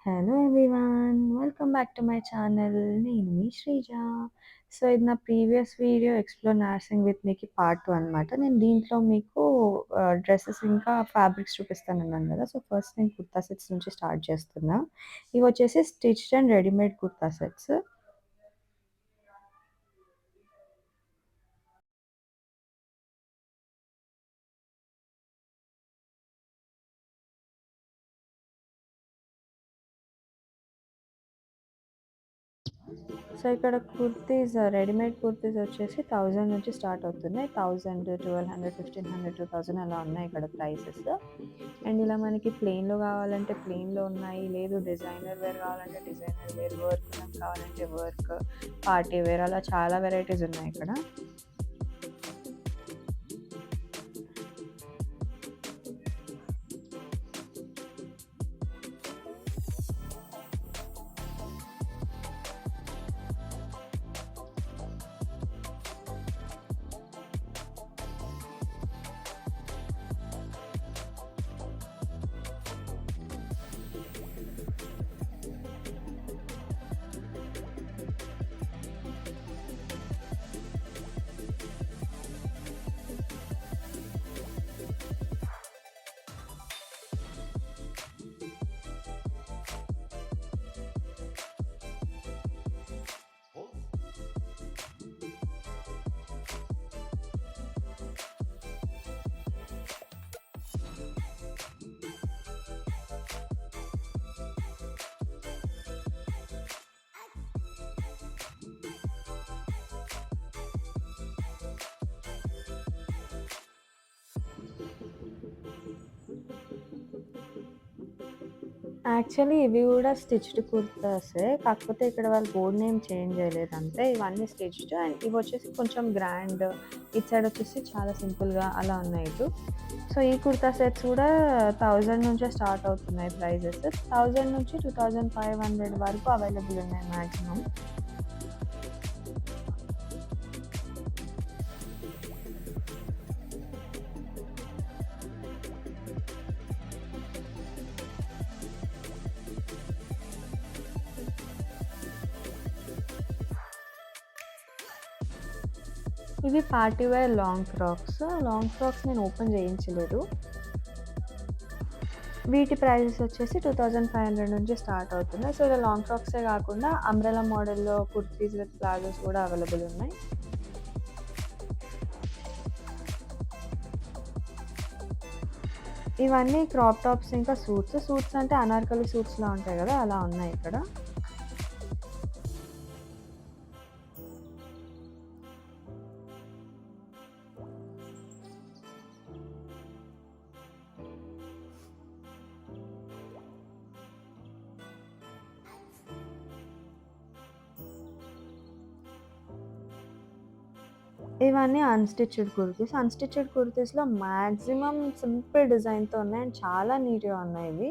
Hello everyone! Welcome back to my channel. నేను మీ Sreeja. So, ఇది నా previous video explore nursing with మీకి part 2 అనమాట. నేను దీంట్లో మీకు డ్రెసెస్ ఇంకా ఫ్యాబ్రిక్స్ చూపిస్తానన్నాను గదా! సో, ఫస్ట్ నేను కుర్తా సెట్స్ నుంచి స్టార్ట్ చేస్తున్నా. ఇవొచ్చేసి stitched and readymade kurta sets. So, ఇక్కడ రెడీమేడ్ కుర్తీస్ వచ్చేసి 1000 నుంచి స్టార్ట్ అవుతున్నాయి. 1000, 1200, 1500, 2000 అలా ఉన్నాయి ఇక్కడ ప్రైసెస్. అండ్ ఇలా మనకి ప్లెయిన్‌లో కావాలంటే ప్లెయిన్‌లో ఉన్నాయి. లేదు డిజైనర్ వేర్ కావాలంటే డిజైనర్ వేర్, వర్క్ కావాలంటే వర్క్, పార్టీ వేర్ అలా చాలా వెరైటీస్ ఉన్నాయి ఇక్కడ. యాక్చువల్లీ ఇవి గూడా స్టిచ్డ్ కుర్తాసే. కాకపోతే ఇక్కడ వాళ్ళు బోర్డ్ నేమ్ చేంజ్ చేయలేదంతే. ఇవన్నీ స్టిచ్డ్ అండ్ ఇవొచ్చేసి కొంచెం గ్రాండ్. ఇటు సైడ్ వచ్చేసి చాలా సింపుల్‌గా అలా ఉన్నాయి ఇటు. సో, ఈ కుర్తా సెట్స్ కూడా 1000 నుంచే స్టార్ట్ అవుతున్నాయి ప్రైజెస్. 1000 నుంచి 2500 వరకు అవైలబుల్ ఉన్నాయి మాక్సిమం. ఇవి party wear long frocks. Long frocks నేను ఓపెన్ చేయించలేదు. వీటి ప్రైజెస్ వచ్చేసి 2500 నుంచి స్టార్ట్ అవుతున్నాయి. సో, ఇలా లాంగ్ ఫ్రాక్సే కాకుండా అంబ్రెల్లా మోడల్‌లో కుర్తీస్ విత్ ప్లాజోస్ కూడా అవైలబుల్ ఉన్నాయి. ఇవన్నీ క్రాప్ టాప్స్ ఇంకా సూట్స్. సూట్స్ అంటే అనార్కలి సూట్స్‌లా ఉంటాయి గదా! అలా ఉన్నాయి ఇక్కడ. ఇవన్నీ అన్‌స్టిచ్డ్ కుర్తీస్. అన్‌స్టిచ్డ్ కుర్తీస్‌లో మాక్సిమం సింపుల్ డిజైన్‌తో ఉన్నాయి అండ్ చాలా నీట్‌గా ఉన్నాయి ఇవి.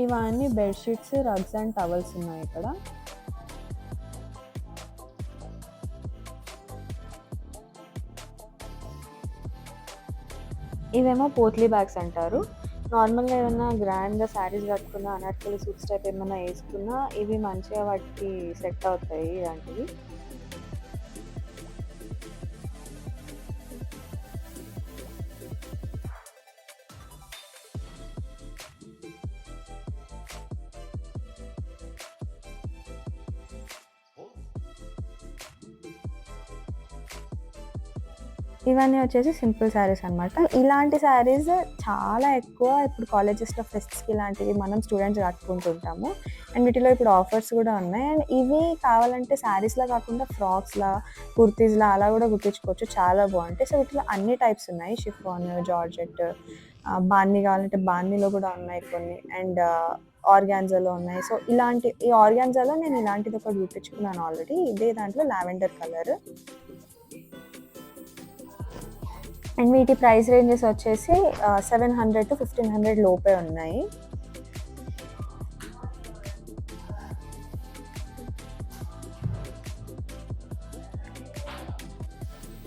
ఇవన్నీ bed sheets, rugs and towels ఉన్నాయి ఇక్కడ. ఇవేమో పోట్లీ బ్యాగ్స్ అంటారు. నార్మల్‌గా ఏదన్నా గ్రాండ్‌గా శారీస్ కట్టుకున్న, అనార్కలి సూట్స్ టైప్ ఏమన్నా యేసుకున్నా ఇవి మంచిగా వాటికి సెట్ అవుతాయి ఇలాంటివి. ఇవన్నీ వచ్చేసి సింపుల్ శారీస్ అనమాట. ఇలాంటి శారీస్ చాలా ఎక్కువ ఇప్పుడు కాలేజెస్‌లో ఫెస్ట్స్‌కి ఇలాంటివి మనం స్టూడెంట్స్ కట్టుకుంటుంటాము. అండ్ వీటిలో ఇప్పుడు ఆఫర్స్ గూడా ఉన్నాయి. అండ్ ఇవి కావాలంటే శారీస్‌లా కాకుండా ఫ్రాక్స్‌లా, కుర్తీస్‌లా అలా గూడా కుట్టించుకోవచ్చు. చాలా బావుంటాయి. సో, వీటిలో అన్ని టైప్స్ ఉన్నాయి. షిఫాన్, జార్జెట్, బాందీ కావాలంటే బాందీలో గూడా ఉన్నాయి కొన్ని. అండ్ ఆర్గాన్జాలో ఉన్నాయి. సో ఈ ఆర్గాన్జాలో నేను ఇలాంటిది ఒకటి చూపించుకున్నాను ఆల్రెడీ. ఇదే దాంట్లో లావెండర్ కలర్. అండ్ వీటి ప్రైస్ రేంజెస్ వచ్చేసి 700 to 1500 లోపే ఉన్నాయి.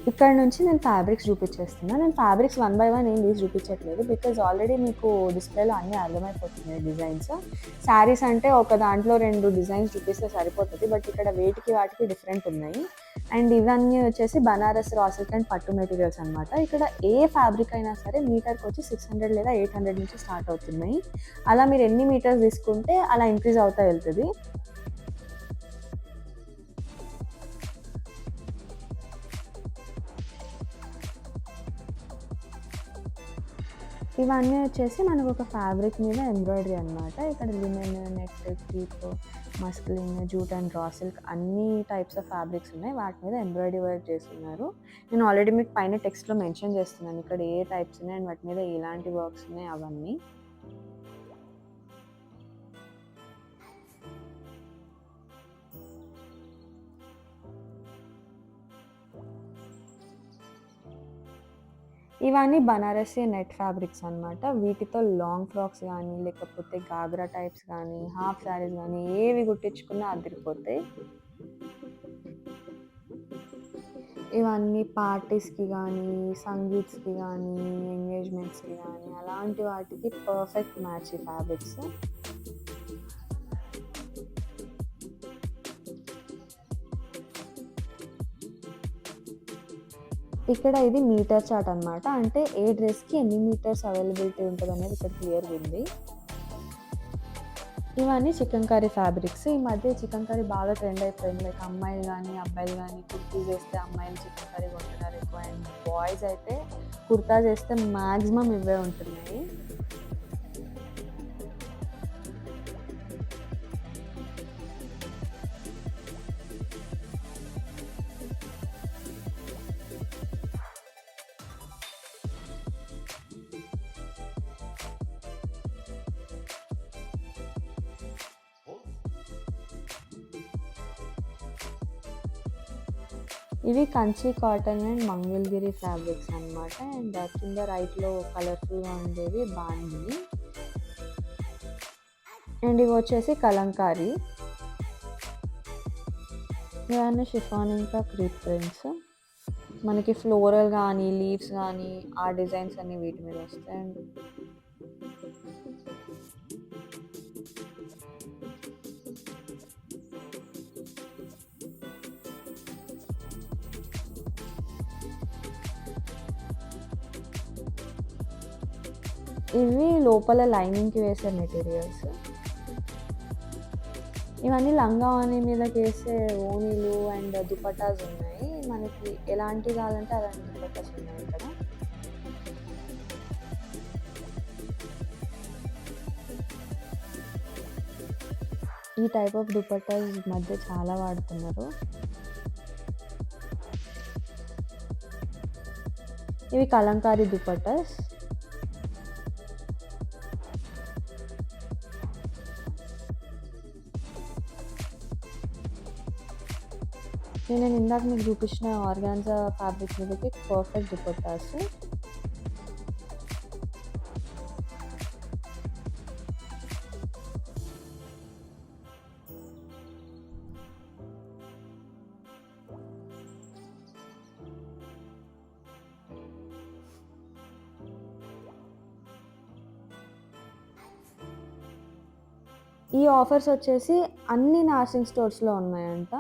ఇక్కడ నుంచి నేను ఫ్యాబ్రిక్స్ చూపించేస్తున్నాను. నేను ఫ్యాబ్రిక్స్ 1 by 1 ఏం తీసి చూపించట్లేదు, బికాజ్ ఆల్రెడీ మీకు డిస్ప్లేలో అన్నీ అర్థమైపోతున్నాయి డిజైన్స్. శారీస్ అంటే ఒక దాంట్లో 2 డిజైన్స్ చూపిస్తే సరిపోతుంది, బట్ ఇక్కడ వాటికి డిఫరెంట్ ఉన్నాయి. అండ్ ఇవన్నీ వచ్చేసి బనారస్, రా సిల్క్ అండ్ పట్టు మెటీరియల్స్ అనమాట. ఇక్కడ ఏ ఫ్యాబ్రిక్ అయినా సరే మీటర్కి వచ్చి 600 లేదా 800 నుంచి స్టార్ట్ అవుతున్నాయి. అలా మీరు ఎన్ని మీటర్స్ తీసుకుంటే అలా ఇంక్రీజ్ అవుతా వెళ్తుంది. ఇవన్నీ వచ్చేసి మనకు ఒక ఫ్యాబ్రిక్ మీద ఎంబ్రాయిడరీ అనమాట. ఇక్కడ linen, net, creep, muslin, jute and raw silk అన్ని టైప్స్ ఆఫ్ ఫ్యాబ్రిక్స్ ఉన్నాయి. వాటి మీద ఎంబ్రాయిడరీ వర్క్ చేస్తున్నారు. నేను ఆల్రెడీ మీకు పైన టెక్స్ట్లో మెన్షన్ చేస్తున్నాను ఇక్కడ ఏ టైప్స్ ఉన్నాయి అండ్ వాటి మీద ఎలాంటి వర్క్స్ ఉన్నాయి అవన్నీ. ఇవన్నీ బనారసి నెట్ ఫ్యాబ్రిక్స్ అనమాట. వీటితో లాంగ్ ఫ్రాక్స్ కానీ, లేకపోతే గాగ్రా టైప్స్ కానీ, హాఫ్ శారీస్ కానీ ఏవి కుట్టించుకున్నా అదిరిపోతాయి. ఇవన్నీ పార్టీస్కి కానీ, సంగీత్స్కి కానీ, ఎంగేజ్మెంట్స్కి కానీ అలాంటి వాటికి పర్ఫెక్ట్ మ్యాచ్ ఈ ఫ్యాబ్రిక్స్. ఇక్కడ ఇది మీటర్ చార్ట్ అనమాట. అంటే ఏ డ్రెస్కి ఎన్ని మీటర్స్ అవైలబిలిటీ ఉంటుంది అనేది ఇక్కడ క్లియర్గా ఉంది. ఇవన్నీ చికెన్ కర్రీ ఫ్యాబ్రిక్స్. ఈ మధ్య చికెన్ కర్రీ బాగా ట్రెండ్ అయిపోయింది. లైక్ అమ్మాయిలు కానీ అబ్బాయిలు కానీ కుర్తీస్ వేస్తే అమ్మాయిలు చికెన్ కర్రీ కొంటున్నారు ఎక్కువ, అండ్ బాయ్స్ అయితే కుర్తా చేస్తే మ్యాక్సిమం ఇవే ఉంటున్నాయి. ఇవి Kanchi cotton and Mangalagiri fabrics అనమాట. అండ్ కింద రైట్లో కలర్ఫుల్గా ఉండేవి బాండిని. అండ్ ఇవి వచ్చేసి కలంకారీ. ఇవన్నీ షిఫాన్ ఇంకా క్రీప్ ప్రింట్స్. మనకి ఫ్లోరల్ కానీ లీవ్స్ కానీ ఆ డిజైన్స్ అన్నీ వీటి మీద వస్తాయండి. ఇవి లోపల లైనింగ్కి వేసే మెటీరియల్స్. ఇవన్నీ లంగా ఓణి మీదకి వేసే ఓణీలు అండ్ దుపట్టాస్ ఉన్నాయి. మనకి ఎలాంటి కావాలంటే అలాంటి దుపట్టాస్ ఉన్నాయి ఇక్కడ. ఈ టైప్ ఆఫ్ దుపట్టాస్ మధ్య చాలా వాడుతున్నారు. ఇవి కలంకారీ దుపట్టాస్. నేను ఇందాక మీకు చూపించిన ఆర్గాన్జా ఫ్యాబ్రిక్ మీదకి పర్ఫెక్ట్ దుపట్టాస్. ఈ ఆఫర్స్ వచ్చేసి అన్ని నార్సింగ్ స్టోర్స్లో ఉన్నాయంట.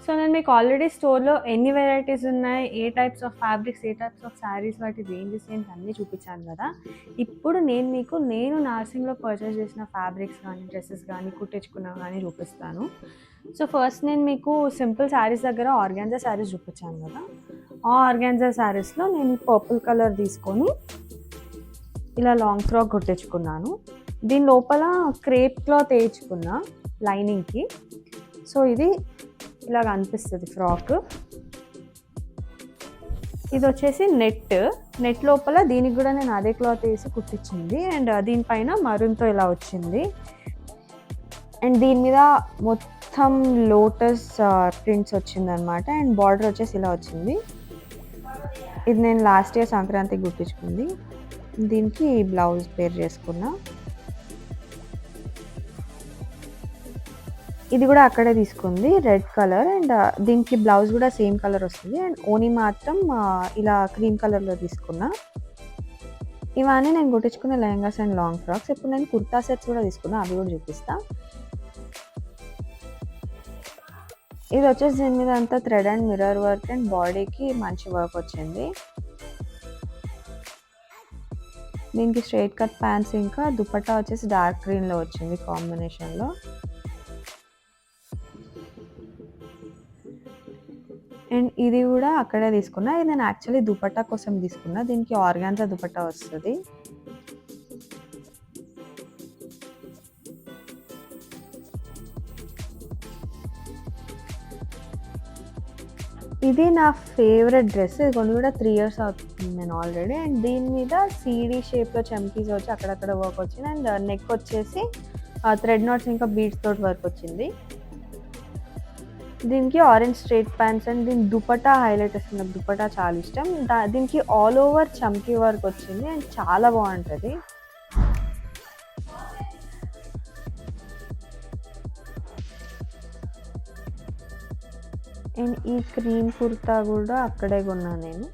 సో నేను మీకు ఆల్రెడీ స్టోర్లో ఎన్ని వెరైటీస్ ఉన్నాయి, ఏ టైప్స్ ఆఫ్ ఫ్యాబ్రిక్స్, ఏ టైప్స్ ఆఫ్ శారీస్, వాటి రేంజెస్ ఏంటి అన్నీ చూపించాను కదా. ఇప్పుడు నేను నార్సింగ్లో పర్చేస్ చేసిన ఫ్యాబ్రిక్స్ కానీ, డ్రెస్సెస్ కానీ, కుట్టించుకున్నవి కానీ చూపిస్తాను. సో ఫస్ట్ నేను మీకు సింపుల్ శారీస్ దగ్గర ఆర్గాన్జా శారీస్ చూపించాను కదా. ఆ ఆర్గాన్జా శారీస్లో నేను పర్పుల్ కలర్ తీసుకొని ఇలా లాంగ్ ఫ్రాక్ కుట్టించుకున్నాను. దీని లోపల క్రేప్ క్లాత్ వేయించుకున్నా లైనింగ్కి. సో ఇది ఇలాగ అనిపిస్తుంది ఫ్రాక్. ఇది వచ్చేసి నెట్ లోపల దీనికి కూడా నేను అదే క్లాత్ వేసి కుట్టించింది. అండ్ దీనిపైన మరూన్తో ఇలా వచ్చింది. అండ్ దీని మీద మొత్తం లోటస్ ప్రింట్స్ వచ్చిందనమాట. అండ్ బార్డర్ వచ్చేసి ఇలా వచ్చింది. ఇది నేను లాస్ట్ ఇయర్ సంక్రాంతికి కుట్టించుకుంది. దీనికి బ్లౌజ్ పేర్ చేసుకున్నా. ఇది కూడా అక్కడే తీసుకుంది, రెడ్ కలర్. అండ్ దీనికి బ్లౌజ్ కూడా సేమ్ కలర్ వస్తుంది. అండ్ ఓనీ మాత్రం ఇలా క్రీమ్ కలర్లో తీసుకున్నా. ఇవన్నీ నేను కుట్టించుకున్న లెహంగాస్ అండ్ లాంగ్ ఫ్రాక్స్. ఇప్పుడు నేను కుర్తా సెట్స్ కూడా తీసుకున్నా, అవి కూడా చూపిస్తా. ఇది వచ్చేసి దీని మీద అంతా thread and mirror work and బాడీకి మంచి వర్క్ వచ్చింది. దీనికి స్ట్రైట్ కట్ ప్యాంట్స్, ఇంకా దుపట్టా వచ్చేసి డార్క్ గ్రీన్లో వచ్చింది కాంబినేషన్లో. అండ్ ఇది కూడా అక్కడే తీసుకున్నా. ఇది నేను యాక్చువల్లీ దుపట్టా కోసం తీసుకున్నా. దీనికి ఆర్గాన్జా దుపట్టా వస్తుంది. ఇది నా ఫేవరెట్ డ్రెస్. ఇది కొన్ని కూడా 3 years అవుతుంది నేను ఆల్రెడీ. అండ్ దీని మీద సీడీ షేప్లో చమ్కీస్ వచ్చి అక్కడక్కడ వర్క్ వచ్చింది. అండ్ నెక్ వచ్చేసి థ్రెడ్ నాట్స్ ఇంకా బీడ్స్ తోటి వర్క్ వచ్చింది. దీనికి ఆరెంజ్ స్ట్రైట్ ప్యాంట్స్ అండ్ దీని దుపట్టా హైలైట్ వస్తుంది. నాకు దుపట్టా చాలా ఇష్టం. దీనికి ఆల్ ఓవర్ చమ్కీ వర్క్ వచ్చింది అండ్ చాలా బాగుంటుంది. అండ్ ఈ క్రీమ్ కుర్తా కూడా అక్కడే కొన్నాను నేను.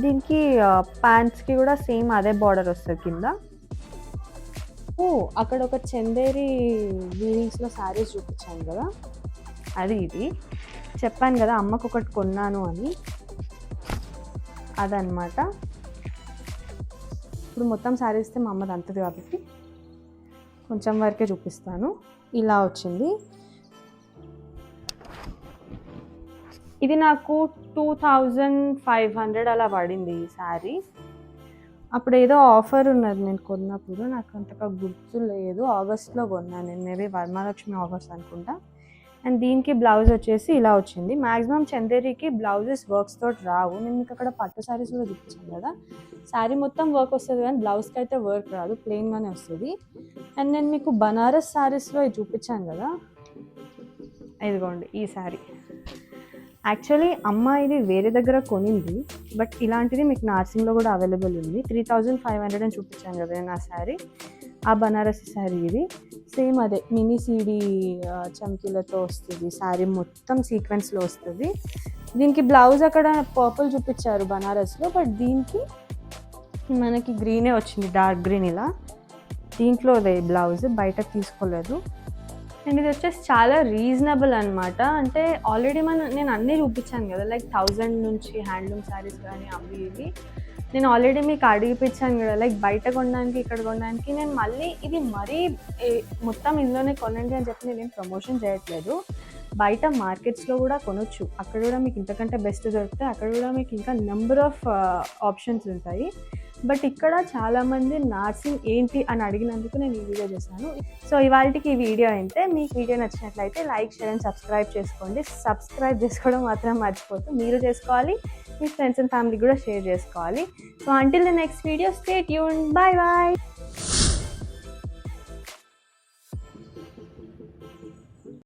దీనికి ప్యాంట్స్కి కూడా సేమ్ అదే బార్డర్ వస్తుంది కింద. అక్కడ ఒక చందేరి వీవింగ్స్లో శారీస్ చూపించాను కదా, అది ఇది చెప్పాను కదా అమ్మకు ఒకటి కొన్నాను అని, అదనమాట. ఇప్పుడు మొత్తం శారీస్తే మా అమ్మది అంతది కాబట్టి కొంచెం వరకే చూపిస్తాను. ఇలా వచ్చింది. ఇది నాకు 2500 అలా పడింది ఈ శారీ. అప్పుడు ఏదో ఆఫర్ ఉన్నది నేను కొన్నప్పుడు, నాకు అంతగా గుర్తు లేదు. ఆగస్ట్లో కొన్నాను నేను, మేబీ వరమహాలక్ష్మి ఆగస్ట్ అనుకుంటా. అండ్ దీనికి బ్లౌజ్ వచ్చేసి ఇలా వచ్చింది. మ్యాక్సిమం చందేరికి బ్లౌజెస్ వర్క్స్ తోటి రావు. నేను మీకు అక్కడ పట్టు శారీస్ కూడా చూపించాను కదా, శారీ మొత్తం వర్క్ వస్తుంది కానీ బ్లౌజ్కి అయితే వర్క్ రాదు, ప్లెయిన్గానే వస్తుంది. అండ్ నేను మీకు బనారస్ శారీస్లో ఇది చూపించాను కదా, ఇదిగోండి ఈ శారీ. యాక్చువల్లీ అమ్మ ఇది వేరే దగ్గర కొనింది, బట్ ఇలాంటిది మీకు నార్సింగ్లో కూడా అవైలబుల్ ఉంది. 3500 అని చూపించాను కదా నా శారీ, ఆ బనారసి శారీ ఇది. సేమ్ అదే మినీ సీడీ చమ్కీలతో వస్తుంది. శారీ మొత్తం సీక్వెన్స్లో వస్తుంది. దీనికి బ్లౌజ్ అక్కడ పర్పుల్ చూపించారు బనారస్లో, బట్ దీనికి మనకి గ్రీనే వచ్చింది, డార్క్ గ్రీన్. ఇలా దీంట్లో అదే బ్లౌజ్, బయటకు తీసుకోలేదు. అండ్ ఇది వచ్చేసి చాలా రీజనబుల్ అనమాట. అంటే ఆల్రెడీ నేను అన్నీ చూపించాను కదా, లైక్ 1000 నుంచి హ్యాండ్లూమ్ శారీస్ కానీ అవి ఇవి నేను ఆల్రెడీ మీకు అడిగిపించాను కదా, లైక్ బయట కొనడానికి ఇక్కడ కొనడానికి. నేను మళ్ళీ ఇది మరీ మొత్తం ఇందులోనే కొనండి అని చెప్పి నేను ప్రమోషన్ చేయట్లేదు. బయట మార్కెట్స్లో కూడా కొనొచ్చు, అక్కడ కూడా మీకు ఇంతకంటే బెస్ట్ దొరుకుతాయి. అక్కడ కూడా మీకు ఇంకా నెంబర్ ఆఫ్ ఆప్షన్స్ ఉంటాయి. బట్ ఇక్కడ చాలామంది నార్సింగ్ ఏంటి అని అడిగినందుకు నేను ఈ వీడియో చేశాను. సో ఇవాళకి ఈ వీడియో అయితే మీకు వీడియో నచ్చినట్లయితే లైక్, షేర్ అండ్ సబ్స్క్రైబ్ చేసుకోండి. సబ్స్క్రైబ్ చేసుకోవడం మాత్రం మర్చిపోతూ మీరు చేసుకోవాలి, మీ ఫ్రెండ్స్ అండ్ ఫ్యామిలీ కూడా షేర్ చేసుకోవాలి. So until the next video, stay tuned, bye bye.